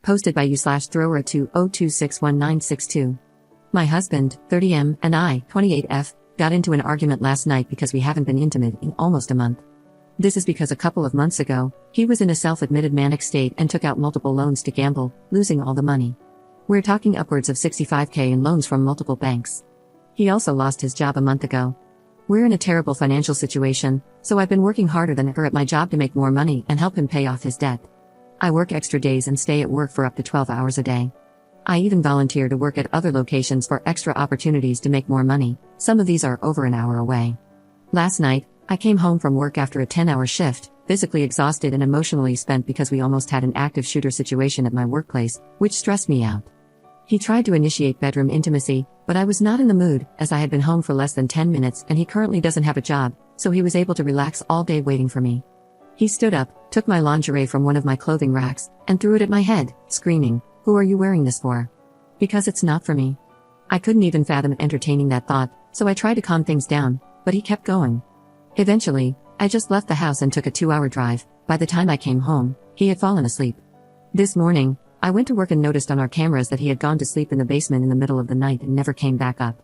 Posted by u/thrower20261962. My husband, 30M, and I, 28F, got into an argument last night because we haven't been intimate in almost a month. This is because a couple of months ago, he was in a self-admitted manic state and took out multiple loans to gamble, losing all the money. We're talking upwards of $65K in loans from multiple banks. He also lost his job a month ago. We're in a terrible financial situation, so I've been working harder than ever at my job to make more money and help him pay off his debt. I work extra days and stay at work for up to 12 hours a day. I even volunteer to work at other locations for extra opportunities to make more money. Some of these are over an hour away. Last night, I came home from work after a 10-hour shift, physically exhausted and emotionally spent because we almost had an active shooter situation at my workplace, which stressed me out. He tried to initiate bedroom intimacy, but I was not in the mood, as I had been home for less than 10 minutes and he currently doesn't have a job, so he was able to relax all day waiting for me. He stood up, took my lingerie from one of my clothing racks, and threw it at my head, screaming, "Who are you wearing this for?" Because it's not for me. I couldn't even fathom entertaining that thought, so I tried to calm things down, but he kept going. Eventually, I just left the house and took a 2-hour drive. By the time I came home, he had fallen asleep. This morning, I went to work and noticed on our cameras that he had gone to sleep in the basement in the middle of the night and never came back up.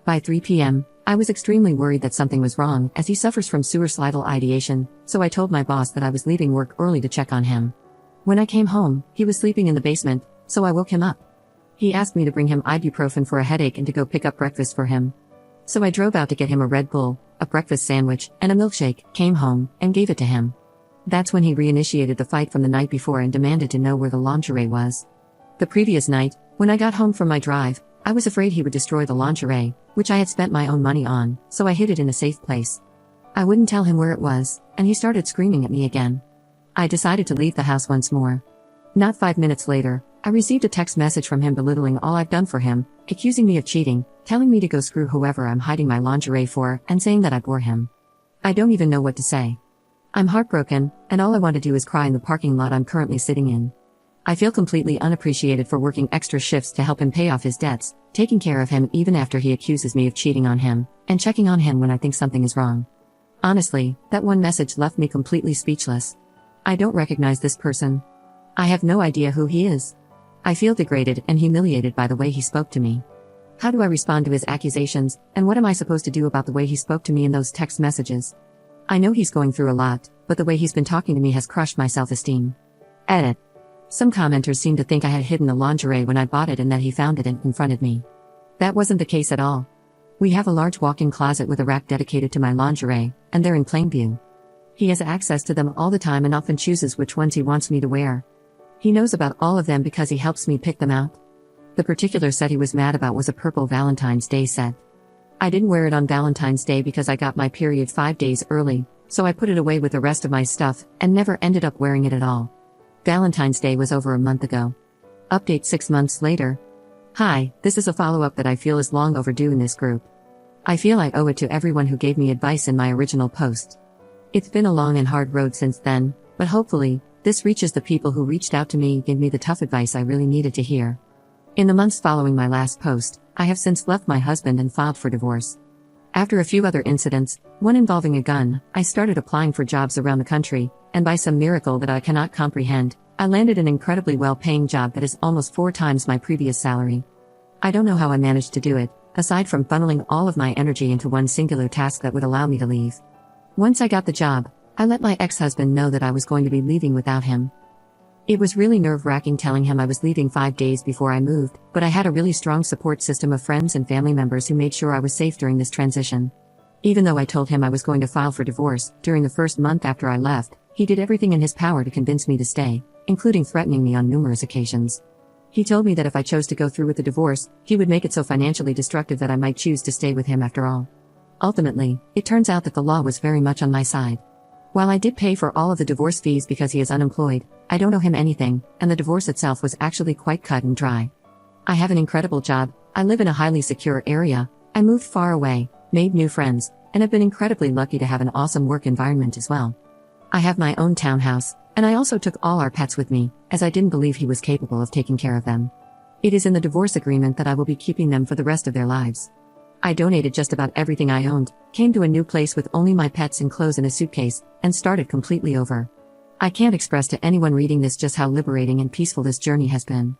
By 3 p.m., I was extremely worried that something was wrong as he suffers from suicidal ideation, so I told my boss that I was leaving work early to check on him. When I came home, he was sleeping in the basement, so I woke him up. He asked me to bring him ibuprofen for a headache and to go pick up breakfast for him. So I drove out to get him a Red Bull, a breakfast sandwich, and a milkshake, came home, and gave it to him. That's when he reinitiated the fight from the night before and demanded to know where the lingerie was. The previous night, when I got home from my drive, I was afraid he would destroy the lingerie, which I had spent my own money on, so I hid it in a safe place. I wouldn't tell him where it was, and he started screaming at me again. I decided to leave the house once more. Not 5 minutes later, I received a text message from him belittling all I've done for him, accusing me of cheating, telling me to go screw whoever I'm hiding my lingerie for, and saying that I bore him. I don't even know what to say. I'm heartbroken, and all I want to do is cry in the parking lot I'm currently sitting in. I feel completely unappreciated for working extra shifts to help him pay off his debts, taking care of him even after he accuses me of cheating on him, and checking on him when I think something is wrong. Honestly, that one message left me completely speechless. I don't recognize this person. I have no idea who he is. I feel degraded and humiliated by the way he spoke to me. How do I respond to his accusations, and what am I supposed to do about the way he spoke to me in those text messages? I know he's going through a lot, but the way he's been talking to me has crushed my self-esteem. Edit. Some commenters seem to think I had hidden the lingerie when I bought it and that he found it and confronted me. That wasn't the case at all. We have a large walk-in closet with a rack dedicated to my lingerie, and they're in plain view. He has access to them all the time and often chooses which ones he wants me to wear. He knows about all of them because he helps me pick them out. The particular set he was mad about was a purple Valentine's Day set. I didn't wear it on Valentine's Day because I got my period 5 days early, so I put it away with the rest of my stuff and never ended up wearing it at all. Valentine's Day was over a month ago. Update 6 months later. Hi, this is a follow-up that I feel is long overdue in this group. I feel I owe it to everyone who gave me advice in my original post. It's been a long and hard road since then, but hopefully, this reaches the people who reached out to me and gave me the tough advice I really needed to hear. In the months following my last post, I have since left my husband and filed for divorce. After a few other incidents, one involving a gun, I started applying for jobs around the country, and by some miracle that I cannot comprehend, I landed an incredibly well-paying job that is almost 4 times my previous salary. I don't know how I managed to do it, aside from funneling all of my energy into one singular task that would allow me to leave. Once I got the job, I let my ex-husband know that I was going to be leaving without him. It was really nerve-wracking telling him I was leaving 5 days before I moved, but I had a really strong support system of friends and family members who made sure I was safe during this transition. Even though I told him I was going to file for divorce, during the first month after I left, he did everything in his power to convince me to stay, including threatening me on numerous occasions. He told me that if I chose to go through with the divorce, he would make it so financially destructive that I might choose to stay with him after all. Ultimately, it turns out that the law was very much on my side. While I did pay for all of the divorce fees because he is unemployed, I don't owe him anything, and the divorce itself was actually quite cut and dry. I have an incredible job, I live in a highly secure area, I moved far away, made new friends, and have been incredibly lucky to have an awesome work environment as well. I have my own townhouse, and I also took all our pets with me, as I didn't believe he was capable of taking care of them. It is in the divorce agreement that I will be keeping them for the rest of their lives. I donated just about everything I owned, came to a new place with only my pets and clothes in a suitcase, and started completely over. I can't express to anyone reading this just how liberating and peaceful this journey has been.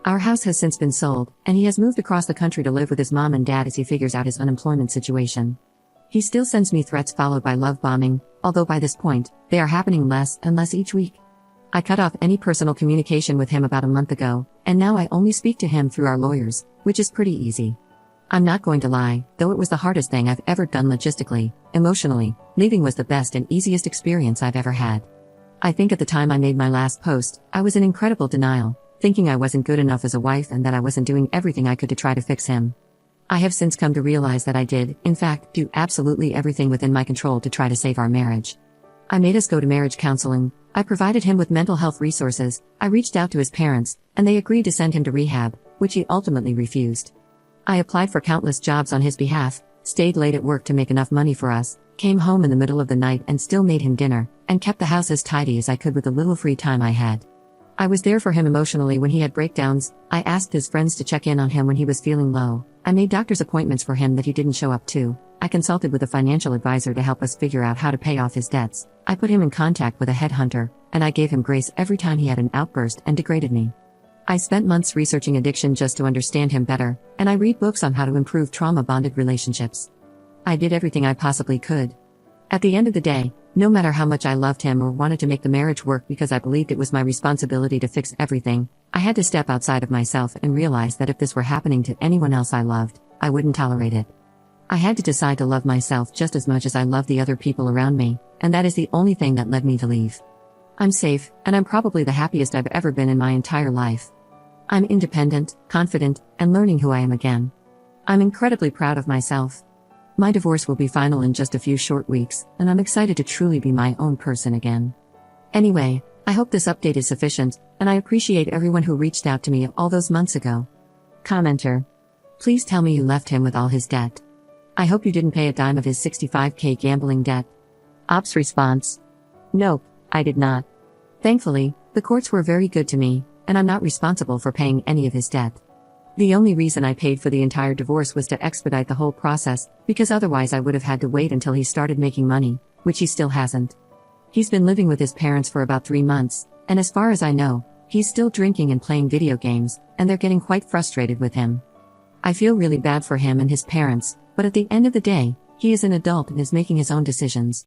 Our house has since been sold, and he has moved across the country to live with his mom and dad as he figures out his unemployment situation. He still sends me threats followed by love bombing, although by this point, they are happening less and less each week. I cut off any personal communication with him about a month ago, and now I only speak to him through our lawyers, which is pretty easy. I'm not going to lie, though it was the hardest thing I've ever done logistically, emotionally, leaving was the best and easiest experience I've ever had. I think at the time I made my last post, I was in incredible denial, thinking I wasn't good enough as a wife and that I wasn't doing everything I could to try to fix him. I have since come to realize that I did, in fact, do absolutely everything within my control to try to save our marriage. I made us go to marriage counseling, I provided him with mental health resources, I reached out to his parents, and they agreed to send him to rehab, which he ultimately refused. I applied for countless jobs on his behalf, stayed late at work to make enough money for us, came home in the middle of the night and still made him dinner, and kept the house as tidy as I could with the little free time I had. I was there for him emotionally when he had breakdowns, I asked his friends to check in on him when he was feeling low, I made doctor's appointments for him that he didn't show up to, I consulted with a financial advisor to help us figure out how to pay off his debts, I put him in contact with a headhunter, and I gave him grace every time he had an outburst and degraded me. I spent months researching addiction just to understand him better, and I read books on how to improve trauma-bonded relationships. I did everything I possibly could. At the end of the day, no matter how much I loved him or wanted to make the marriage work because I believed it was my responsibility to fix everything, I had to step outside of myself and realize that if this were happening to anyone else I loved, I wouldn't tolerate it. I had to decide to love myself just as much as I love the other people around me, and that is the only thing that led me to leave. I'm safe, and I'm probably the happiest I've ever been in my entire life. I'm independent, confident, and learning who I am again. I'm incredibly proud of myself. My divorce will be final in just a few short weeks, and I'm excited to truly be my own person again. Anyway, I hope this update is sufficient, and I appreciate everyone who reached out to me all those months ago. Commenter. Please tell me you left him with all his debt. I hope you didn't pay a dime of his $65K gambling debt. Ops response. Nope, I did not. Thankfully, the courts were very good to me, and I'm not responsible for paying any of his debt. The only reason I paid for the entire divorce was to expedite the whole process, because otherwise I would have had to wait until he started making money, which he still hasn't. He's been living with his parents for about 3 months, and as far as I know, he's still drinking and playing video games, and they're getting quite frustrated with him. I feel really bad for him and his parents, but at the end of the day, he is an adult and is making his own decisions.